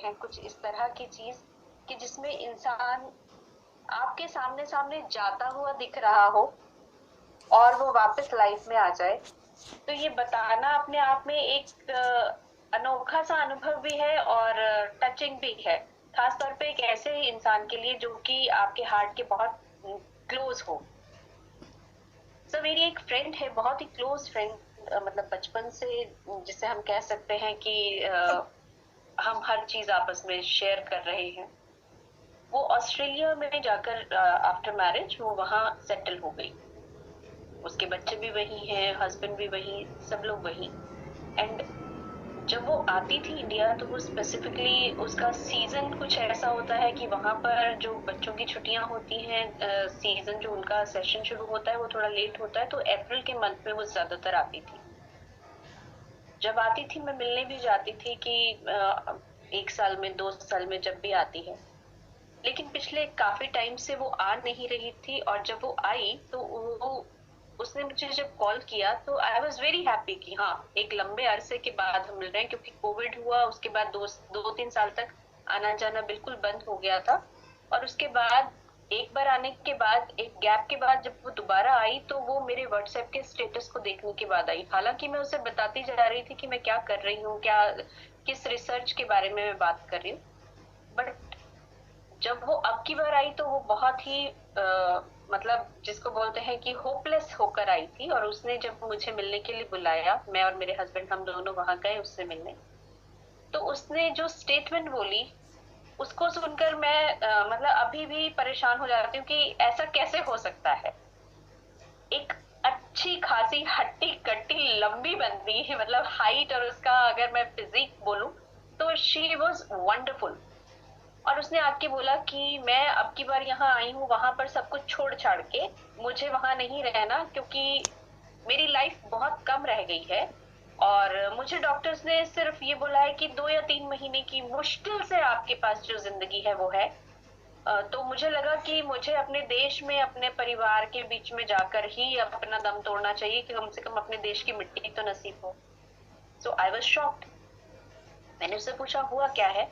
हैं, कुछ इस तरह की चीज कि जिसमें इंसान आपके सामने सामने जाता हुआ दिख रहा हो और वो वापस लाइफ में आ जाए। तो ये बताना अपने आप में एक अनोखा सा अनुभव भी है और टचिंग भी है, खास तौर पे एक ऐसे इंसान के लिए जो कि आपके हार्ट के बहुत क्लोज हो। मेरी एक फ्रेंड है, बहुत ही क्लोज फ्रेंड, मतलब बचपन से, जिसे हम कह सकते हैं कि हम हर चीज आपस में शेयर कर रहे हैं। वो ऑस्ट्रेलिया में जाकर आफ्टर मैरिज वो वहाँ सेटल हो गई। उसके बच्चे भी वही हैं, हस्बैंड भी वही, सब लोग वही। एंड जब वो आती थी इंडिया तो वो स्पेसिफिकली उसका सीजन कुछ ऐसा होता है कि वहां पर जो बच्चों की छुट्टियां होती हैं, सीजन जो उनका सेशन शुरू होता है वो थोड़ा लेट होता है, तो अप्रैल के मंथ में वो ज्यादातर आती थी। जब आती थी मैं मिलने भी जाती थी कि एक साल में, 2 साल में जब भी आती है। लेकिन पिछले काफी टाइम से वो आ नहीं रही थी, और जब वो आई तो वो उसने मुझे जब कॉल किया तो आई वॉज वेरी हैप्पी कि हाँ, एक लंबे अरसे के बाद हम मिल रहे हैं, क्योंकि कोविड हुआ उसके बाद 2-3 साल तक आना जाना बिल्कुल बंद हो गया था। और उसके बाद एक बार आने के बाद, एक गैप के बाद जब वो दोबारा आई तो वो मेरे व्हाट्सएप के स्टेटस को देखने के बाद आई। हालांकि मैं उसे बताती जा रही थी कि मैं क्या कर रही हूँ, क्या किस रिसर्च के बारे में मैं बात कर रही हूँ, बट जब वो अब की बार आई तो वो बहुत ही मतलब जिसको बोलते हैं कि होपलेस होकर आई थी। और उसने जब मुझे मिलने के लिए बुलाया, मैं और मेरे हस्बैंड हम दोनों वहां गए उससे मिलने, तो उसने जो स्टेटमेंट बोली उसको सुनकर मैं मतलब अभी भी परेशान हो जाती हूँ कि ऐसा कैसे हो सकता है। एक अच्छी खासी हट्टी कट्टी लंबी बंदी है, मतलब हाइट, और उसका अगर मैं फिजिक बोलूं तो शी वॉज वंडरफुल। और उसने आके बोला कि मैं अब की बार यहाँ आई हूँ वहां पर सब कुछ छोड़ छाड़ के, मुझे वहां नहीं रहना, क्योंकि मेरी लाइफ बहुत कम रह गई है। और मुझे डॉक्टर्स ने सिर्फ ये बोला है कि 2 या 3 महीने की मुश्किल से आपके पास जो जिंदगी है वो है। तो मुझे लगा कि मुझे अपने देश में अपने परिवार के बीच में जाकर ही अपना दम तोड़ना चाहिए, कि कम से कम अपने देश की मिट्टी तो नसीब हो। सो आई वॉज शॉक्ड। मैंने उससे पूछा हुआ क्या है,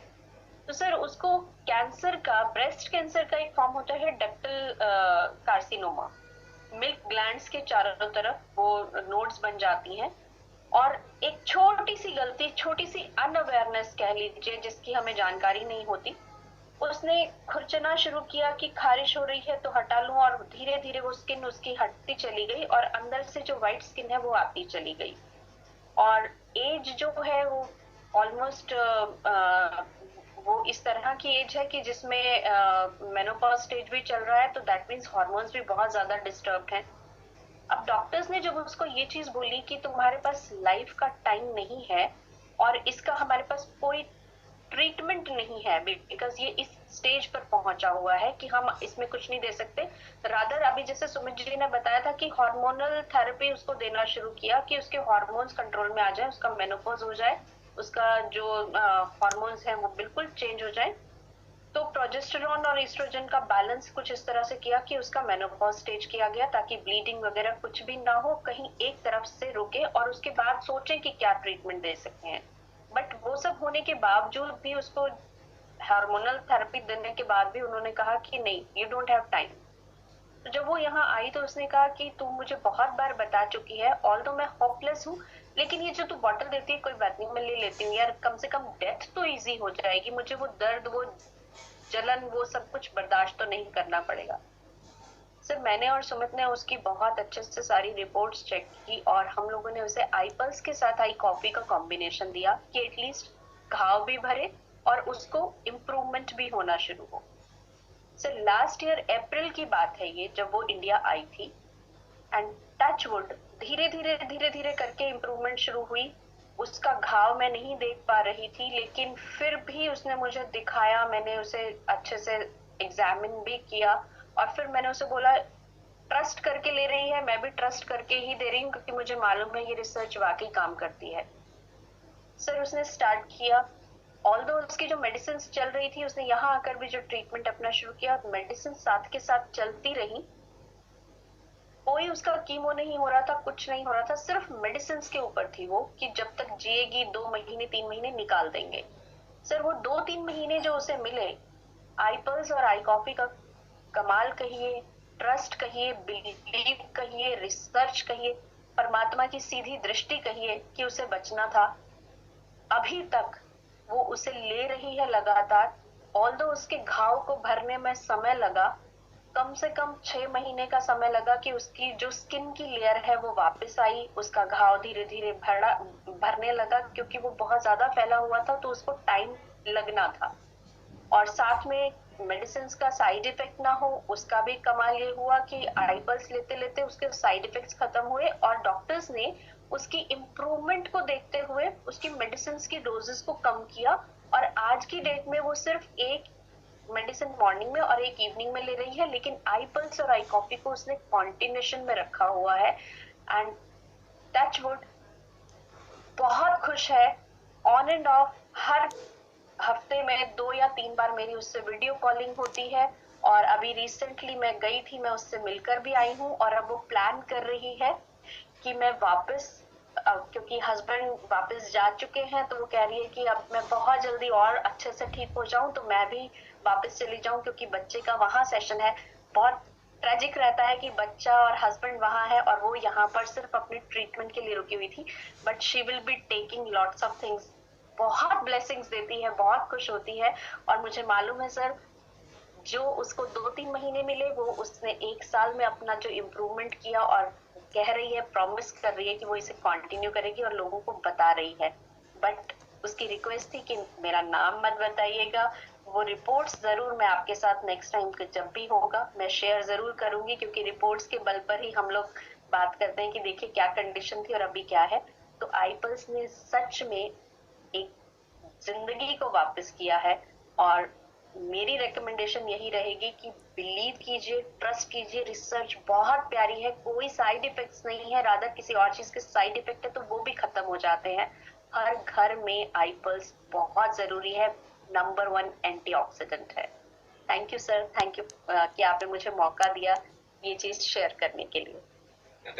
तो सर उसको कैंसर का, ब्रेस्ट कैंसर का एक फॉर्म होता है डक्टल कार्सिनोमा। मिल्क ग्लैंड्स के चारों तरफ वो नोड्स बन जाती हैं, और एक छोटी सी गलती, छोटी सी अनअवेयरनेस कह लीजिए, जिसकी हमें जानकारी नहीं होती, उसने खुरचना शुरू किया कि खारिश हो रही है तो हटा लूं, और धीरे धीरे वो स्किन उसकी हटती चली गई और अंदर से जो व्हाइट स्किन है वो आती चली गई। और एज जो है वो ऑलमोस्ट वो इस तरह की एज है कि जिसमें मेनोपॉज स्टेज भी चल रहा है, तो दैट मीन्स हार्मोन्स भी बहुत ज्यादा डिस्टर्ब्ड हैं। अब डॉक्टर्स ने जब उसको ये चीज बोली कि तुम्हारे पास लाइफ का टाइम नहीं है और इसका हमारे पास कोई ट्रीटमेंट नहीं है, बिकॉज ये इस स्टेज पर पहुंचा हुआ है कि हम इसमें कुछ नहीं दे सकते। रादर अभी जैसे सुमित जी ने बताया था कि हार्मोनल थेरेपी उसको देना शुरू किया कि उसके हार्मोन्स कंट्रोल में आ जाए, उसका मेनोपॉज हो जाए, उसका जो हार्मोन्स है वो बिल्कुल चेंज हो जाए। तो प्रोजेस्टेरॉन और एस्ट्रोजन का बैलेंस कुछ इस तरह से किया कि उसका मेनोपॉज स्टेज किया गया, ताकि ब्लीडिंग वगैरह कुछ भी ना हो, कहीं एक तरफ से रुके, और उसके बाद सोचें कि क्या ट्रीटमेंट दे सकते हैं। बट वो सब होने के बावजूद भी उसको हार्मोनल थेरेपी देने के बाद भी उन्होंने कहा कि नहीं, यू डोंट हैव टाइम। तो जब वो यहाँ आई तो उसने कहा कि तू मुझे बहुत बार बता चुकी है, ऑल दो मैं होपलेस हूँ, लेकिन ये जो तू बॉटल देती है कोई बात नहीं, मैं ले लेती हूँ यार, कम से कम डेथ तो इजी हो जाएगी, मुझे वो दर्द, वो जलन, वो सब कुछ बर्दाश्त तो नहीं करना पड़ेगा। सिर्फ मैंने और सुमित ने उसकी बहुत अच्छे से सारी रिपोर्ट्स चेक की, और हम लोगों ने उसे आई पल्स के साथ आई कॉफी का कॉम्बिनेशन दिया कि एटलीस्ट घाव भी भरे और उसको इम्प्रूवमेंट भी होना शुरू हो। सर लास्ट ईयर अप्रैल की बात है ये, जब वो इंडिया आई थी, एंड टच वुड धीरे धीरे धीरे धीरे करके इम्प्रूवमेंट शुरू हुई। उसका घाव मैं नहीं देख पा रही थी, लेकिन फिर भी उसने मुझे दिखाया, मैंने उसे अच्छे से एग्जामिन भी किया, और फिर मैंने उसे बोला ट्रस्ट करके ले रही है, मैं भी ट्रस्ट करके ही दे रही हूँ, क्योंकि मुझे मालूम है ये रिसर्च वाकई काम करती है। सर उसने स्टार्ट किया, ऑल्दो उसकी जो मेडिसिन चल रही थी, उसने यहाँ आकर भी जो ट्रीटमेंट अपना शुरू किया, मेडिसिन साथ के साथ चलती रही। कोई उसका कीमो नहीं हो रहा था, कुछ नहीं हो रहा था, सिर्फ मेडिसिन के ऊपर थी वो कि जब तक जिएगी 2 महीने 3 महीने निकाल देंगे। सर वो 2-3 महीने जो उसे मिले, आई पल्स और आई कॉफी का कमाल कहिए, ट्रस्ट कहिए, बिलीव कहिए, रिसर्च कहिए, परमात्मा की सीधी दृष्टि कहिए कि उसे बचना था, अभी तक वो उसे ले रही है लगातार। ऑल्दो उसके घाव को भरने में समय लगा, कम से कम 6 महीने का समय लगा कि उसकी जो स्किन की लेयर है वो वापस आई, उसका घाव धीरे धीरे भरने लगा, क्योंकि वो बहुत ज्यादा फैला हुआ था तो उसको टाइम लगना था। और साथ में मेडिसिन का साइड इफेक्ट ना हो, उसका भी कमाल ये हुआ कि आई पल्स लेते लेते उसके साइड इफेक्ट्स खत्म हुए और डॉक्टर्स ने उसकी इम्प्रूवमेंट को देखते हुए उसकी मेडिसिन की डोजेस को कम किया। और आज की डेट में वो सिर्फ एक मेडिसिन मॉर्निंग में और एक इवनिंग में ले रही है, लेकिन आई पल्स और आई कॉफी को उसने कॉन्टिन्यूशन में रखा हुआ है। एंड टच वुड बहुत खुश है। ऑन एंड ऑफ हर हफ्ते में 2 या 3 बार मेरी उससे वीडियो कॉलिंग होती है। और अभी रिसेंटली मैं गई थी, मैं उससे मिलकर भी आई हूँ और अब वो प्लान कर रही है कि मैं वापस, क्योंकि हस्बैंड वापस जा चुके हैं तो वो कह रही है कि अब मैं बहुत जल्दी और अच्छे से ठीक हो जाऊं तो मैं भी वापस चली जाऊं, क्योंकि बच्चे का वहां सेशन है। बहुत ट्रेजिक रहता है कि बच्चा और हस्बैंड वहां है और वो यहाँ पर सिर्फ अपने ट्रीटमेंट के लिए रुकी हुई थी, but she will be taking lots of things. बहुत ब्लेसिंग्स देती है, बहुत खुश होती है। और मुझे मालूम है सर, जो उसको 2-3 महीने मिले वो उसने 1 साल में अपना जो इम्प्रूवमेंट किया, और कह रही है, प्रॉमिस कर रही है कि वो इसे कंटिन्यू करेगी और लोगों को बता रही है। बट उसकी रिक्वेस्ट थी कि मेरा नाम मत बताइएगा। वो रिपोर्ट्स जरूर मैं आपके साथ नेक्स्ट टाइम जब भी होगा मैं शेयर जरूर करूंगी, क्योंकि रिपोर्ट्स के बल पर ही हम लोग बात करते हैं कि देखिए क्या कंडीशन थी और अभी क्या है। तो आईपल्स ने सच में एक जिंदगी को वापस किया है। और मेरी रिकमेंडेशन यही रहेगी कि बिलीव कीजिए, ट्रस्ट कीजिए, रिसर्च बहुत प्यारी है, कोई साइड इफेक्ट्स नहीं है, रादर किसी और चीज के साइड इफेक्ट है तो वो भी खत्म हो जाते हैं। हर घर में आई पल्स बहुत जरूरी है, नंबर 1 एंटीऑक्सीडेंट है। Thank you sir, thank you कि आपने मुझे मौका दिया ये चीज शेयर करने के लिए।